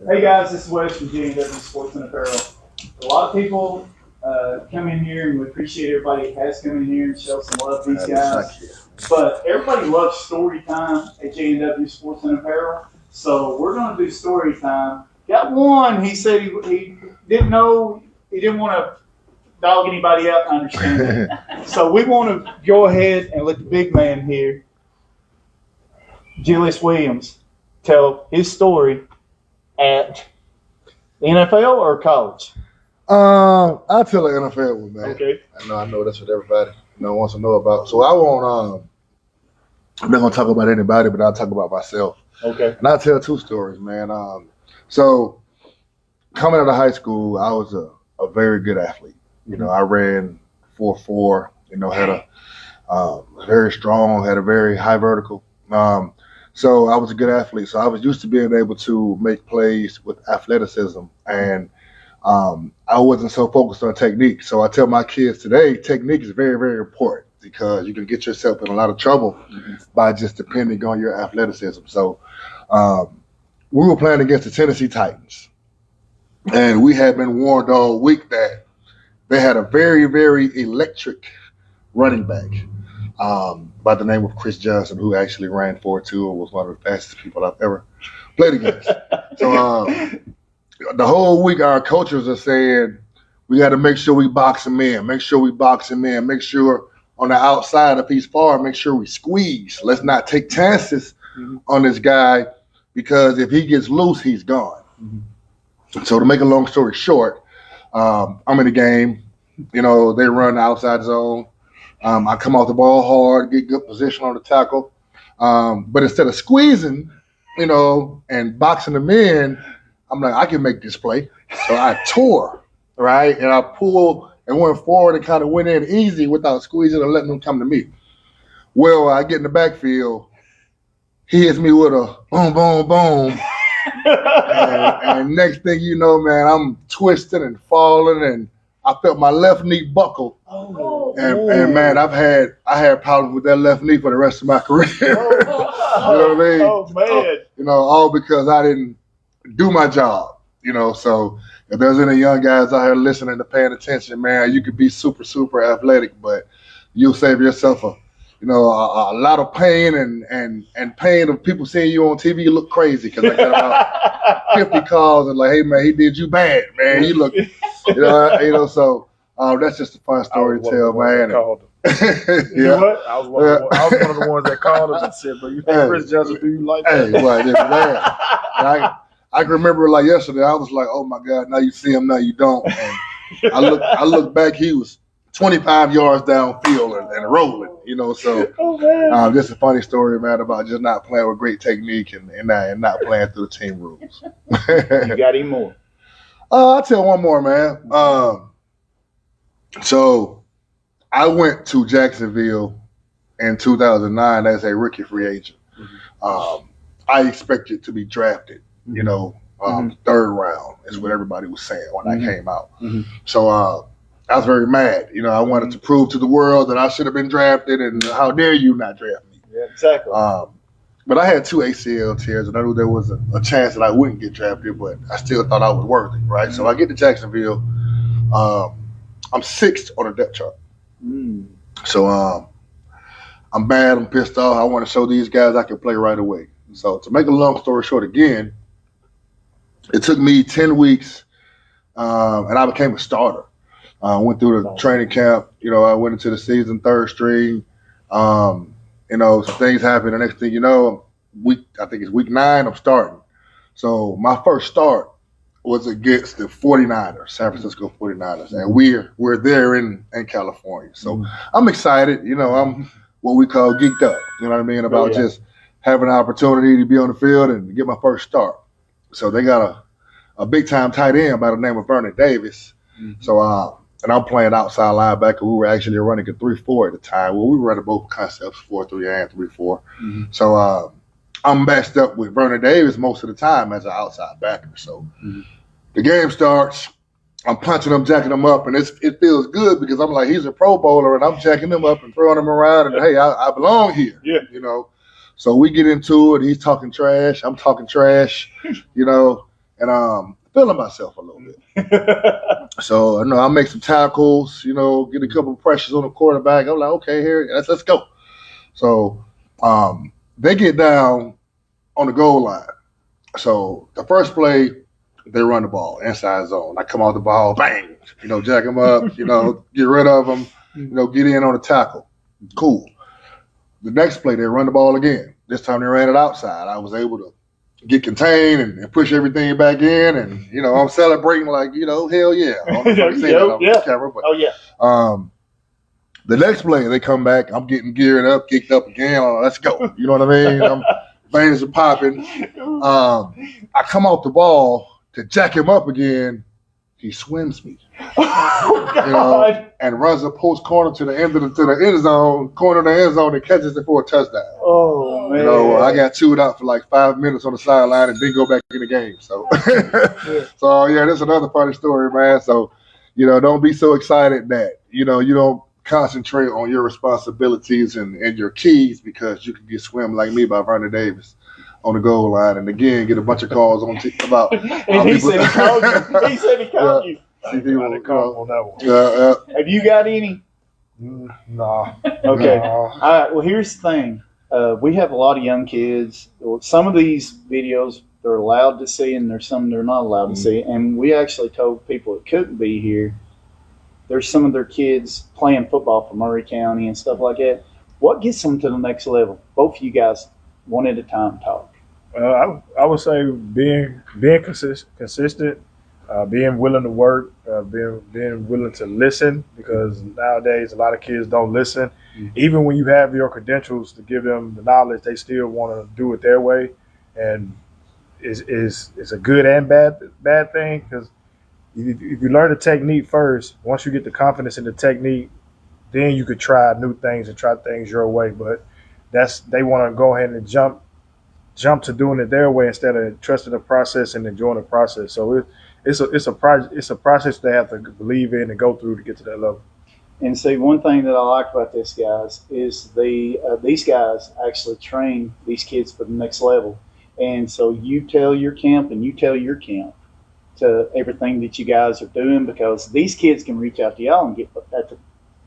Hey guys, this is Wes from J&W Sports and Apparel. A lot of people come in here, and we appreciate everybody that has come in here and show some love to these guys. But everybody loves story time at J&W Sports and Apparel, so we're going to do story time. Got one. He said he didn't know, he didn't want to dog anybody out. I understand it. So we want to go ahead and let the big man here, Julius Williams, tell his story at the NFL or college? I'll tell the NFL one, man. Okay. I know that's what everybody wants to know about. So I won't. I'm not gonna talk about anybody, but I'll talk about myself. Okay. And I'll tell two stories, man. So coming out of high school, I was a very good athlete. I ran 4.4. Had a very strong, had a very high vertical. So I was a good athlete. So I was used to being able to make plays with athleticism, and I wasn't so focused on technique. So I tell my kids today, technique is very, very important because you can get yourself in a lot of trouble by just depending on your athleticism. So we were playing against the Tennessee Titans, and we had been warned all week that they had a very, very electric running back by the name of Chris Johnson, who actually ran 4.2 and was one of the fastest people I've ever played against. So the whole week our coaches are saying, we got to make sure we box him in, make sure on the outside, if he's far, make sure we squeeze. Let's not take chances on this guy because if he gets loose, he's gone. So to make a long story short, I'm in the game. They run the outside zone. I come off the ball hard, get good position on the tackle. But instead of squeezing, and boxing them in, I'm like, I can make this play. So I tore, right? And I pulled and went forward and kind of went in easy without squeezing and letting them come to me. Well, I get in the backfield. He hits me with a boom, boom, boom. and next thing you know, man, I'm twisting and falling, and I felt my left knee buckle. And man, I had problems with that left knee for the rest of my career. You know what I mean? Oh man. All because I didn't do my job. So if there's any young guys out here listening and paying attention, man, you could be super, super athletic, but you'll save yourself a lot of pain and pain of people seeing you on TV. You look crazy because I got about 50 calls and like, hey man, he did you bad, man. You look, So that's just a fun story to tell, man. Yeah. What? I was one of the ones that called us and said, "But you think Chris Johnson do you like that?" Hey, well, man. I can remember like yesterday. I was like, "Oh my God!" Now you see him, now you don't. And I look back. He was 25 yards downfield and rolling. So just a funny story, man, about just not playing with great technique and not playing through the team rules. You got any more? I'll tell one more, man. So I went to Jacksonville in 2009 as a rookie free agent. I expected to be drafted, third round is what everybody was saying when I came out. So I was very mad. I wanted to prove to the world that I should have been drafted, and how dare you not draft me. Yeah, exactly. But I had 2 ACL tears, and I knew there was a chance that I wouldn't get drafted, but I still thought I was worthy, right? So I get to Jacksonville. I'm 6th on the depth chart. So I'm mad. I'm pissed off. I want to show these guys I can play right away. So to make a long story short again, it took me 10 weeks, and I became a starter. I went through the training camp. I went into the season 3rd string. Some things happened. The next thing you know, I think it's week 9, I'm starting. So my first start was against the 49ers, San Francisco 49ers. And we're there in California. So I'm excited. I'm what we call geeked up. You know what I mean? About just having an opportunity to be on the field and get my first start. So they got a big-time tight end by the name of Vernon Davis. So and I'm playing outside linebacker. We were actually running a 3-4 at the time. Well, we were running both concepts, 4-3 and 3-4. So I'm matched up with Vernon Davis most of the time as an outside backer. So the game starts. I'm punching him, jacking him up, and it feels good because I'm like, he's a Pro Bowler, and I'm jacking him up and throwing him around, and hey, I belong here. Yeah. So we get into it. He's talking trash. I'm talking trash. and feeling myself a little bit. So I make some tackles, get a couple of pressures on the quarterback. I'm like, okay, here, let's go. So they get down on the goal line. So the first play, they run the ball inside zone. I come off the ball, bang, jack them up, get rid of them, get in on the tackle. Cool. The next play, they run the ball again. This time they ran it outside. I was able to get contained and push everything back in, and I'm celebrating like hell yeah. I don't know if I can say that on camera, but the next play they come back. I'm getting geared up, kicked up again. Let's go. You know what I mean? Veins are popping. I come off the ball to jack him up again. He swims me, and runs a post corner to the end of the end zone, corner of the end zone, and catches it for a touchdown. Oh man! I got chewed out for like 5 minutes on the sideline and didn't go back in the game. So, so yeah, that's another funny story, man. So, don't be so excited that you don't concentrate on your responsibilities and your keys because you can get swim like me by Vernon Davis on the goal line, and again get a bunch of calls about. And he said he called you. He said he called you. On that one. Have you got any? No. Okay. All right. Well, here's the thing. We have a lot of young kids. Some of these videos they're allowed to see, and there's some they're not allowed to see. And we actually told people that couldn't be here. There's some of their kids playing football for Murray County and stuff like that. What gets them to the next level? Both of you guys, one at a time, talk. I would say being consistent, being willing to work, being willing to listen, because nowadays a lot of kids don't listen. Mm-hmm. Even when you have your credentials to give them the knowledge, they still want to do it their way, and it's a good and bad thing, because if you learn the technique first, once you get the confidence in the technique, then you could try new things and try things your way. But they want to go ahead and jump to doing it their way instead of trusting the process and enjoying the process. So it's a process they have to believe in and go through to get to that level. And see, one thing that I like about this, guys, is these guys actually train these kids for the next level. And so you tell your camp and you tell your camp to everything that you guys are doing, because these kids can reach out to y'all and get at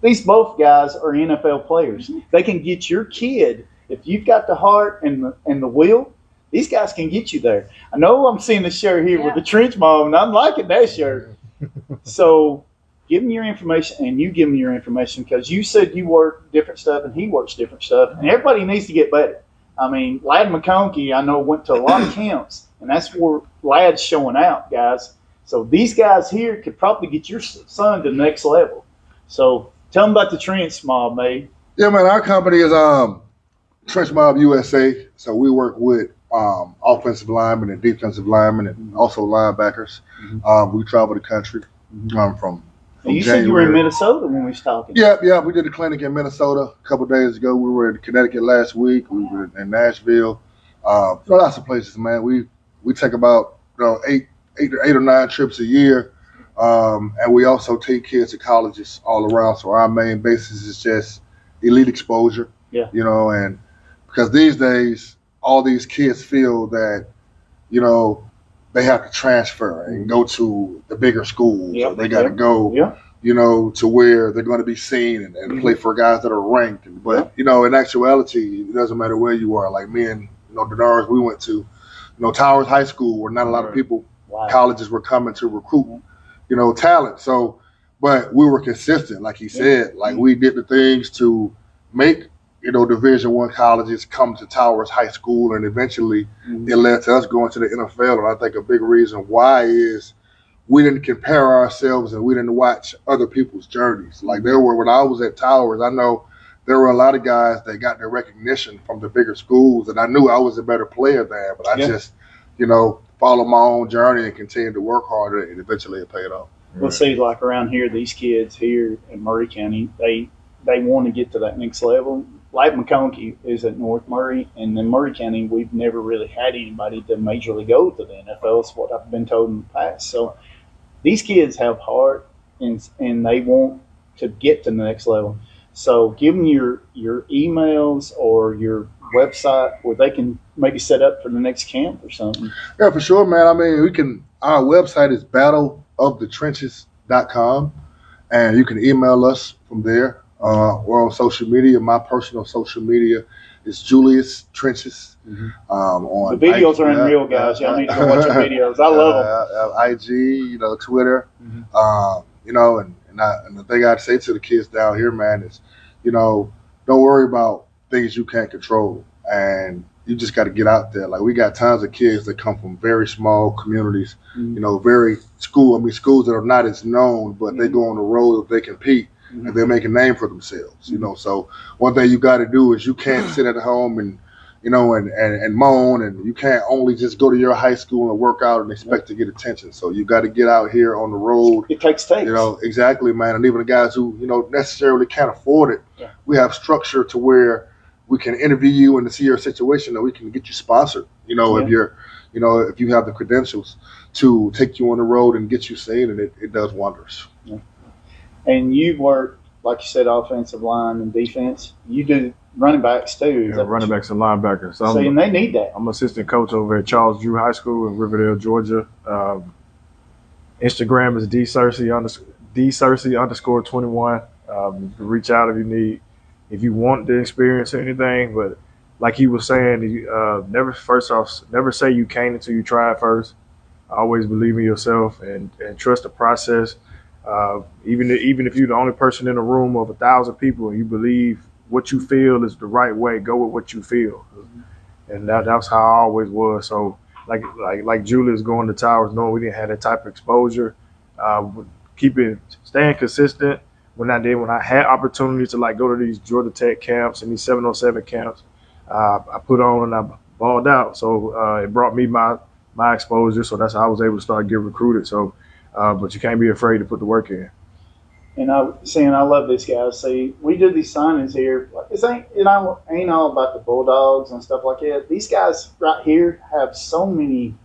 these both guys are NFL players. They can get your kid. If you've got the heart and the will, these guys can get you there. I know I'm seeing the shirt here with the trench mob, and I'm liking that shirt. So give them your information, and you give them your information, because you said you work different stuff and he works different stuff, and everybody needs to get better. I mean, Lad McConkey, I know, went to a lot of camps, and that's where Lad's showing out, guys. So these guys here could probably get your son to the next level. So tell them about the trench mob, mate. Yeah, man, our company is Trench Mob USA, so we work with offensive linemen and defensive linemen and also linebackers. Mm-hmm. We travel the country from you said you were in Minnesota when we was talking. Yeah, we did a clinic in Minnesota a couple of days ago. We were in Connecticut last week. We were in Nashville. Lots of places, man. We take about 8 or 9 trips a year, and we also take kids to colleges all around. So our main basis is just elite exposure. Yeah, and because these days, all these kids feel that, they have to transfer and go to the bigger schools. Or they got to go, to where they're going to be seen and play for guys that are ranked. But, in actuality, it doesn't matter where you are. Like me and, Denars, we went to, Towers High School, where not a lot of people, colleges were coming to recruit, talent. So, but we were consistent, like he said. Like we did the things to make Division I colleges come to Towers High School, and eventually it led to us going to the NFL. And I think a big reason why is we didn't compare ourselves and we didn't watch other people's journeys. Like when I was at Towers, I know there were a lot of guys that got their recognition from the bigger schools, and I knew I was a better player there, but I just, followed my own journey and continued to work harder, and eventually it paid off. Well, see, like around here, these kids here in Murray County, they want to get to that next level. Like McConkey is at North Murray, and in Murray County, we've never really had anybody to majorly go to the NFL. It's what I've been told in the past. So these kids have heart, and they want to get to the next level. So give them your emails or your website where they can maybe set up for the next camp or something? Yeah, for sure, man. I mean, our website is battleofthetrenches.com, and you can email us from there. We're on social media. My personal social media is Julius Trenches. On the videos are unreal, guys. Y'all need to go watch the videos. I love them. IG, Twitter, and the thing I'd say to the kids down here, man, is, don't worry about things you can't control, and you just got to get out there. Like, we got tons of kids that come from very small communities, schools that are not as known, but they go on the road, they compete, and they make a name for themselves. So one thing you got to do is you can't sit at home and moan, and you can't only just go to your high school and work out and expect to get attention. So you got to get out here on the road. It takes takes. Exactly, man. And even the guys who, necessarily can't afford it, we have structure to where we can interview you and to see your situation, that we can get you sponsored. If you're, if you have the credentials to take you on the road and get you seen, and it does wonders. Yeah. And you've worked, like you said, offensive line and defense. You do running backs too. Yeah, running backs and linebackers. So and they need that. I'm assistant coach over at Charles Drew High School in Riverdale, Georgia. Instagram is @dsearcy_21. You can reach out if you want the experience or anything. But like he was saying, never say you can't until you try it first. Always believe in yourself and trust the process. Even if you're the only person in a room of 1,000 people and you believe what you feel is the right way, go with what you feel. And that's how I always was. So like Julius going to Towers, knowing we didn't have that type of exposure, staying consistent. When I had opportunities to go to these Georgia Tech camps and these 707 camps, I put on and I balled out. So it brought me my exposure. So that's how I was able to start getting recruited. So, but you can't be afraid to put the work in. And I love this, guys. See, we do these signings here. It ain't all about the Bulldogs and stuff like that. These guys right here have so many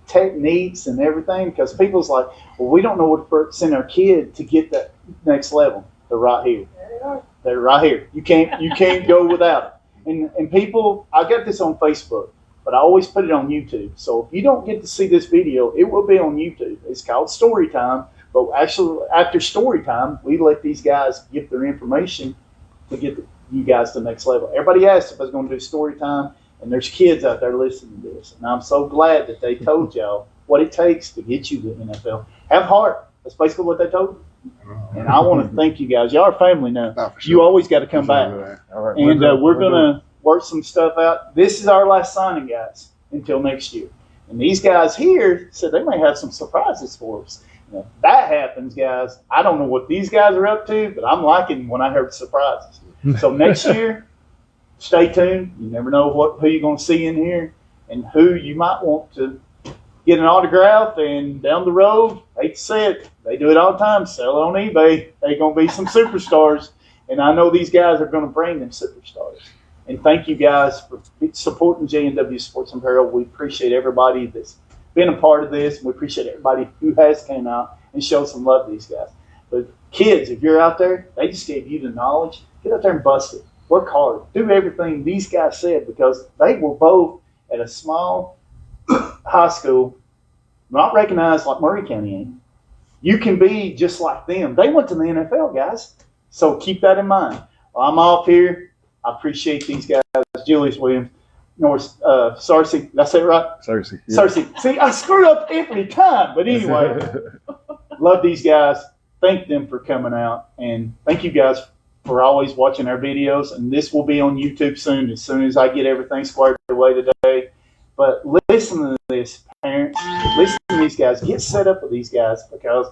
techniques and everything, because people's like, well, we don't know what to send our kid to get that next level. They're right here. They're right here. You can't go without it. And people, I got this on Facebook, but I always put it on YouTube. So if you don't get to see this video, it will be on YouTube. It's called Storytime. But actually, after story time, we let these guys give their information to get you guys to the next level. Everybody asked if I was going to do story time, and there's kids out there listening to this. And I'm so glad that they told y'all what it takes to get you to the NFL. Have heart. That's basically what they told you. And I want to thank you guys. Y'all are family now. Sure. You always got to come back. All right, and we're going to work some stuff out. This is our last signing, guys, until next year. And these guys here said they may have some surprises for us. If that happens, guys, I don't know what these guys are up to, but I'm liking when I heard surprises. So next year, stay tuned. You never know who you're going to see in here and who you might want to get an autograph. And down the road, hate to say it, they do it all the time, sell it on eBay. They're going to be some superstars. And I know these guys are going to bring them superstars. And thank you guys for supporting J&W Sports and Apparel. We appreciate everybody that's been a part of this. We appreciate everybody who has came out and showed some love to these guys. But kids, if you're out there, they just gave you the knowledge. Get out there and bust it. Work hard. Do everything these guys said, because they were both at a small high school, not recognized like Murray County ain't. You can be just like them. They went to the NFL, guys. So keep that in mind. Well, I'm off here. I appreciate these guys. Julius Williams. Searcy, did I say it right? Searcy. Yeah. Searcy. See, I screw up every time. But anyway, love these guys. Thank them for coming out. And thank you guys for always watching our videos. And this will be on YouTube soon as I get everything squared away today. But listen to this, parents. Listen to these guys. Get set up with these guys, because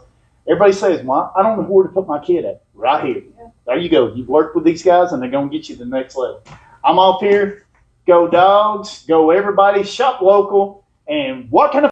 everybody says, well, I don't know where to put my kid at. Right here. There you go. You've worked with these guys, and they're going to get you to the next level. I'm off here. Go Dogs. Go everybody. Shop local. And what kind of